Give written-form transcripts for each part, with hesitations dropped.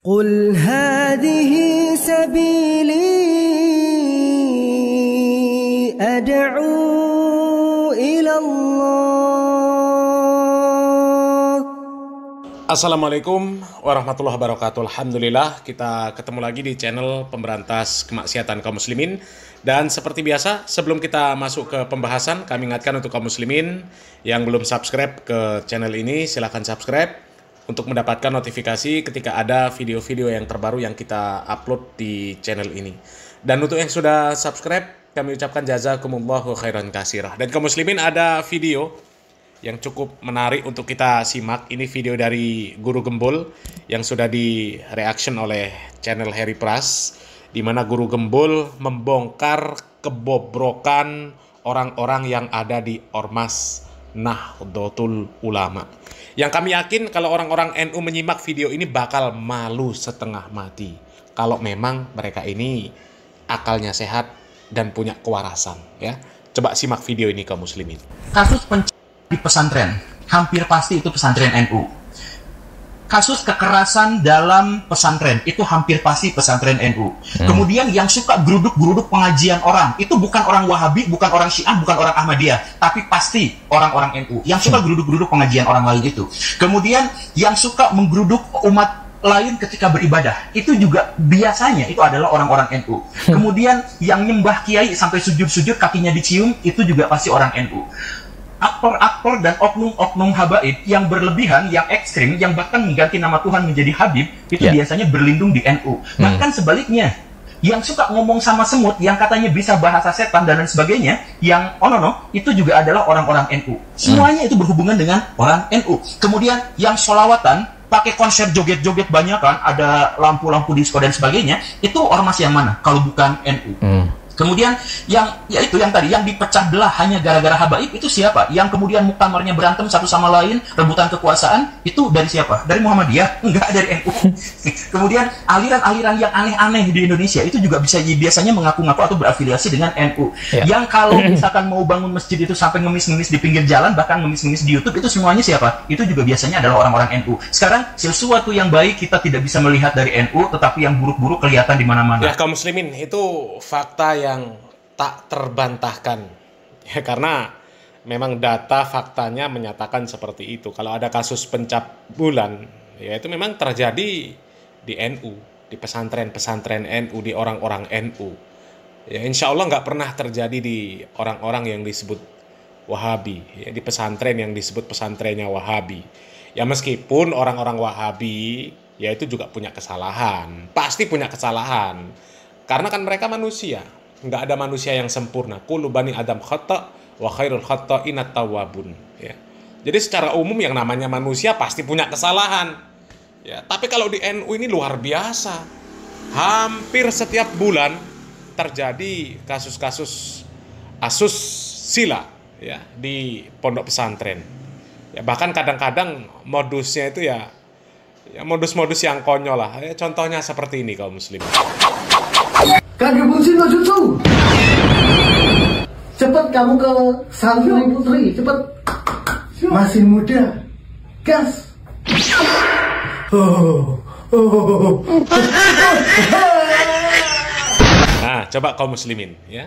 قل هذه سبيلي أدعو إلى الله. Assalamualaikum warahmatullahi wabarakatuh. Alhamdulillah kita ketemu lagi di channel pemberantas kemaksiatan kaum muslimin. Dan seperti biasa, sebelum kita masuk ke pembahasan, kami ingatkan untuk kaum muslimin yang belum subscribe ke channel ini, silahkan subscribe untuk mendapatkan notifikasi ketika ada video-video yang terbaru yang kita upload di channel ini. Dan untuk yang sudah subscribe, kami ucapkan jazakumullahu khairan katsirah. Dan kaum muslimin, ada video yang cukup menarik untuk kita simak. Ini video dari Guru Gembul yang sudah di reaction oleh channel Harry Pras, di mana Guru Gembul membongkar kebobrokan orang-orang yang ada di Ormas Nahdlatul Ulama. Yang kami yakin kalau orang-orang NU menyimak video ini bakal malu setengah mati kalau memang mereka ini akalnya sehat dan punya kewarasan, ya. Coba simak video ini kaum muslimin. Kasus di pesantren, hampir pasti itu pesantren NU. Kasus kekerasan dalam pesantren, itu hampir pasti pesantren NU. Kemudian yang suka geruduk-geruduk pengajian orang, itu bukan orang Wahabi, bukan orang Syiah, bukan orang Ahmadiyah, tapi pasti orang-orang NU. Yang suka geruduk-geruduk pengajian orang lain itu. Kemudian yang suka menggeruduk umat lain ketika beribadah, itu juga biasanya itu adalah orang-orang NU. Kemudian yang nyembah kiai sampai sujud-sujud kakinya dicium, itu juga pasti orang NU. Aktor-aktor dan oknum-oknum habaib yang berlebihan, yang ekstrim, yang bahkan mengganti nama Tuhan menjadi Habib, itu biasanya berlindung di NU. Bahkan sebaliknya, yang suka ngomong sama semut, yang katanya bisa bahasa setan dan lain sebagainya, yang itu juga adalah orang-orang NU. Semuanya itu berhubungan dengan orang NU. Kemudian yang sholawatan, pakai konser joget-joget banyak kan, ada lampu-lampu disco dan sebagainya, itu ormas yang mana kalau bukan NU? Kemudian yang tadi yang dipecah belah hanya gara-gara habaib, itu siapa? Yang kemudian muktamarnya berantem satu sama lain, rebutan kekuasaan, itu dari siapa? Dari Muhammadiyah? Enggak, dari NU. Kemudian aliran-aliran yang aneh-aneh di Indonesia itu juga biasanya mengaku-ngaku atau berafiliasi dengan NU. Yang kalau misalkan mau bangun masjid itu sampai ngemis-ngemis di pinggir jalan, bahkan ngemis-ngemis di YouTube, itu semuanya siapa? Itu juga biasanya adalah orang-orang NU. Sekarang sesuatu yang baik kita tidak bisa melihat dari NU, tetapi yang buruk-buruk kelihatan di mana-mana. Ya kaum muslimin, itu fakta yang tak terbantahkan, ya, karena memang data faktanya menyatakan seperti itu. Kalau ada kasus pencabulan, ya itu memang terjadi di NU, di pesantren-pesantren NU, di orang-orang NU. Ya insya Allah nggak pernah terjadi di orang-orang yang disebut Wahabi, ya, di pesantren yang disebut pesantrennya Wahabi. Ya meskipun orang-orang Wahabi ya itu juga punya kesalahan, pasti punya kesalahan, karena kan mereka manusia. Nggak ada manusia yang sempurna. Kullu bani Adam khata' wa khairul khata'ina tawwabun. Ya. Jadi secara umum yang namanya manusia pasti punya kesalahan. Ya, tapi kalau di NU ini luar biasa. Hampir setiap bulan terjadi kasus-kasus asusila, ya, di pondok pesantren. Ya, bahkan kadang-kadang modusnya itu ya modus-modus yang konyol lah. Ya, contohnya seperti ini kaum muslim. Kaki putri lo cucu. Cepat kamu ke santri putri, cepat. Masih muda. Gas. Nah, coba kaum muslimin, ya.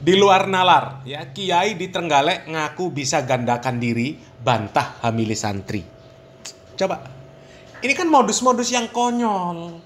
Di luar nalar, ya, kiai di Trenggalek ngaku bisa gandakan diri, bantah hamili santri. Coba. Ini kan modus-modus yang konyol.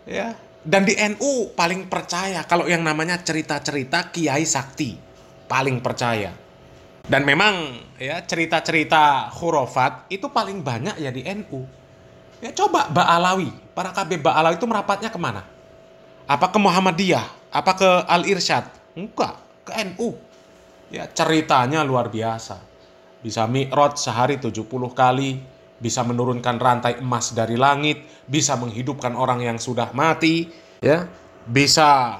Ya. Dan di NU paling percaya kalau yang namanya cerita-cerita kiai sakti, paling percaya. Dan memang ya cerita-cerita khurafat itu paling banyak ya di NU. Ya coba Ba'alawi, para KB Ba'alawi itu merapatnya kemana? Apa ke Muhammadiyah? Apa ke Al-Irsyad? Enggak, ke NU. Ya ceritanya luar biasa. Bisa mi'raj sehari 70 kali. Bisa menurunkan rantai emas dari langit, bisa menghidupkan orang yang sudah mati, ya, bisa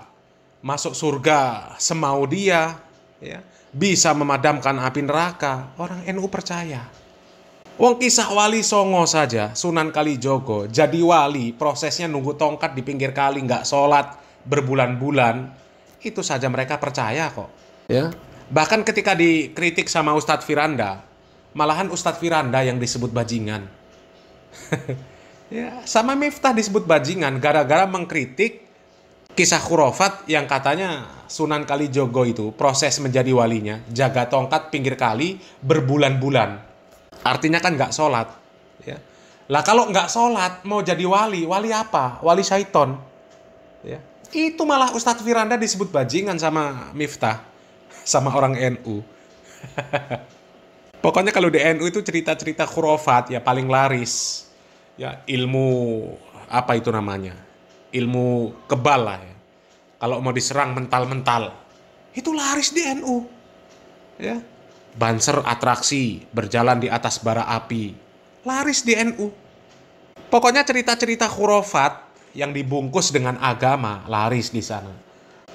masuk surga semau dia, ya, bisa memadamkan api neraka. Orang NU percaya. Wong kisah wali Songo saja, Sunan Kalijogo, jadi wali, prosesnya nunggu tongkat di pinggir kali, nggak sholat berbulan-bulan, itu saja mereka percaya kok. Ya. Bahkan ketika dikritik sama Ustadz Firanda, malahan Ustadz Firanda yang disebut bajingan. Ya, sama Miftah disebut bajingan gara-gara mengkritik kisah khurafat yang katanya Sunan Kalijogo itu proses menjadi walinya jaga tongkat pinggir kali berbulan-bulan. Artinya kan nggak sholat. Ya. Lah kalau nggak sholat mau jadi wali, wali apa? Wali syaiton. Ya. Itu malah Ustadz Firanda disebut bajingan sama Miftah, sama orang NU. Pokoknya kalau di NU itu cerita-cerita khurafat ya paling laris. Ya ilmu apa itu namanya? Ilmu kebal lah ya. Kalau mau diserang mental-mental, itu laris di NU. Ya. Banser atraksi, berjalan di atas bara api, laris di NU. Pokoknya cerita-cerita khurafat yang dibungkus dengan agama, laris di sana.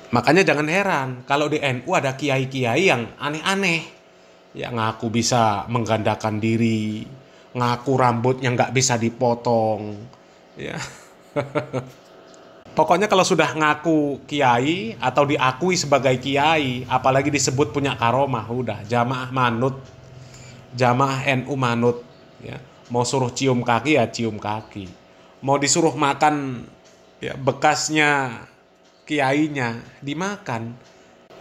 Makanya jangan heran kalau di NU ada kiai-kiai yang aneh-aneh. Ya ngaku bisa menggandakan diri, ngaku rambutnya nggak bisa dipotong. Ya. Pokoknya kalau sudah ngaku kiai atau diakui sebagai kiai, apalagi disebut punya karomah, udah jamaah manut, jamaah NU manut. Ya. Mau suruh cium kaki ya cium kaki. Mau disuruh makan ya bekasnya kiainya dimakan.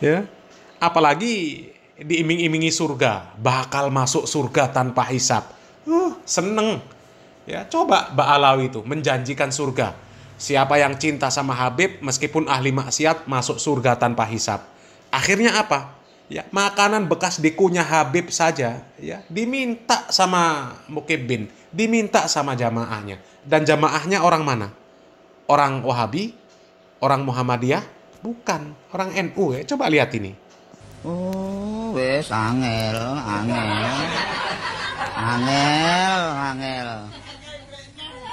Ya. Apalagi diiming-imingi surga, bakal masuk surga tanpa hisab. Seneng. Ya, coba Mbak Alawi itu menjanjikan surga. Siapa yang cinta sama Habib meskipun ahli maksiat masuk surga tanpa hisab. Akhirnya apa? Ya, makanan bekas dikunyah Habib saja ya diminta sama Mukibbin, diminta sama jamaahnya. Dan jamaahnya orang mana? Orang Wahabi? Orang Muhammadiyah? Bukan, orang NU ya. Coba lihat ini. Oh, wes angel.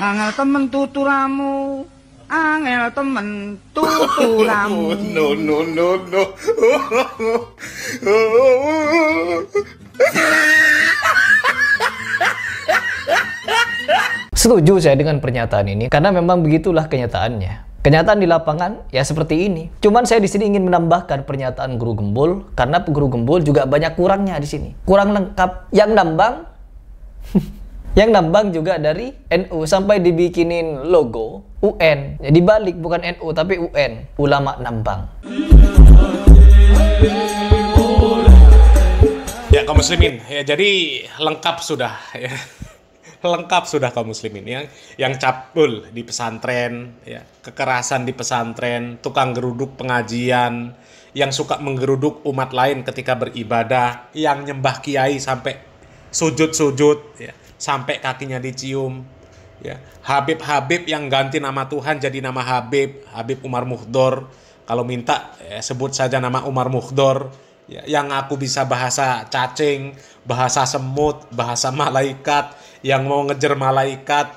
Angel temen tuturamu. Angel temen tuturamu. No. Setuju saya dengan pernyataan ini karena memang begitulah kenyataannya. Kenyataan di lapangan ya seperti ini. Cuman saya di sini ingin menambahkan pernyataan Guru Gembul karena Guru Gembul juga banyak kurangnya di sini. Kurang lengkap. Yang nambang juga dari NU sampai dibikinin logo UN. Jadi balik bukan NU tapi UN, ulama nambang. Ya kaum muslimin, ya jadi lengkap sudah ya. Lengkap sudah kaum muslimin ya. Yang cabul di pesantren, ya, kekerasan di pesantren, tukang geruduk pengajian, yang suka menggeruduk umat lain ketika beribadah, yang nyembah kiai sampai sujud-sujud ya, sampai kakinya dicium ya. Habib-habib yang ganti nama Tuhan jadi nama Habib Umar Mukhdor. Kalau minta ya, sebut saja nama Umar Mukhdor ya, yang aku bisa bahasa cacing, bahasa semut, bahasa malaikat, yang mau ngejar malaikat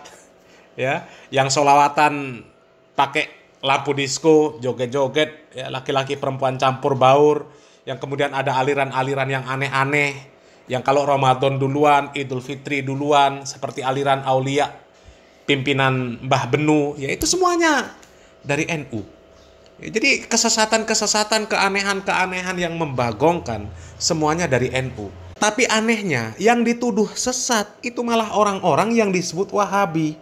ya, yang sholawatan pakai lampu disco, joget-joget ya, laki-laki perempuan campur baur, yang kemudian ada aliran-aliran yang aneh-aneh, yang kalau Ramadan duluan, Idul Fitri duluan, seperti aliran Aulia pimpinan Mbah Benu, ya itu semuanya dari NU. Ya, jadi kesesatan-kesesatan, keanehan-keanehan yang membagongkan semuanya dari NU. Tapi anehnya yang dituduh sesat itu malah orang-orang yang disebut Wahabi.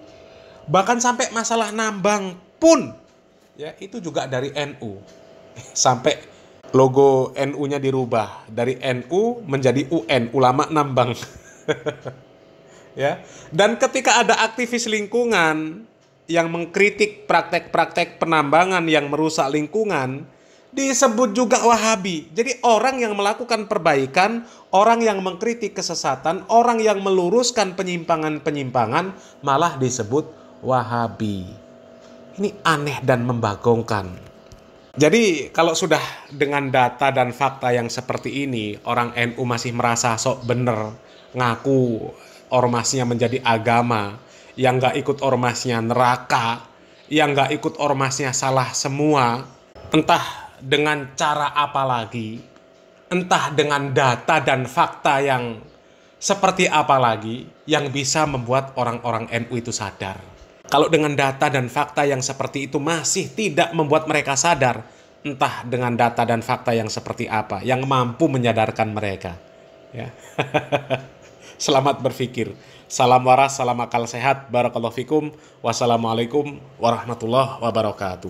Bahkan sampai masalah nambang pun ya itu juga dari NU. Sampai logo NU-nya dirubah dari NU menjadi UN, ulama nambang. Ya. Dan ketika ada aktivis lingkungan yang mengkritik praktek-praktek penambangan yang merusak lingkungan, disebut juga Wahabi. Jadi orang yang melakukan perbaikan, orang yang mengkritik kesesatan, orang yang meluruskan penyimpangan-penyimpangan malah disebut Wahabi. Ini aneh dan membagongkan. Jadi kalau sudah dengan data dan fakta yang seperti ini, orang NU masih merasa sok bener, ngaku ormasnya menjadi agama, yang gak ikut ormasnya neraka, yang gak ikut ormasnya salah semua, entah dengan cara apa lagi, entah dengan data dan fakta yang seperti apa lagi yang bisa membuat orang-orang NU itu sadar. Kalau dengan data dan fakta yang seperti itu masih tidak membuat mereka sadar, entah dengan data dan fakta yang seperti apa yang mampu menyadarkan mereka. Ya. Selamat berpikir. Salam waras, salam akal sehat. Barakallahu fikum. Wassalamualaikum warahmatullahi wabarakatuh.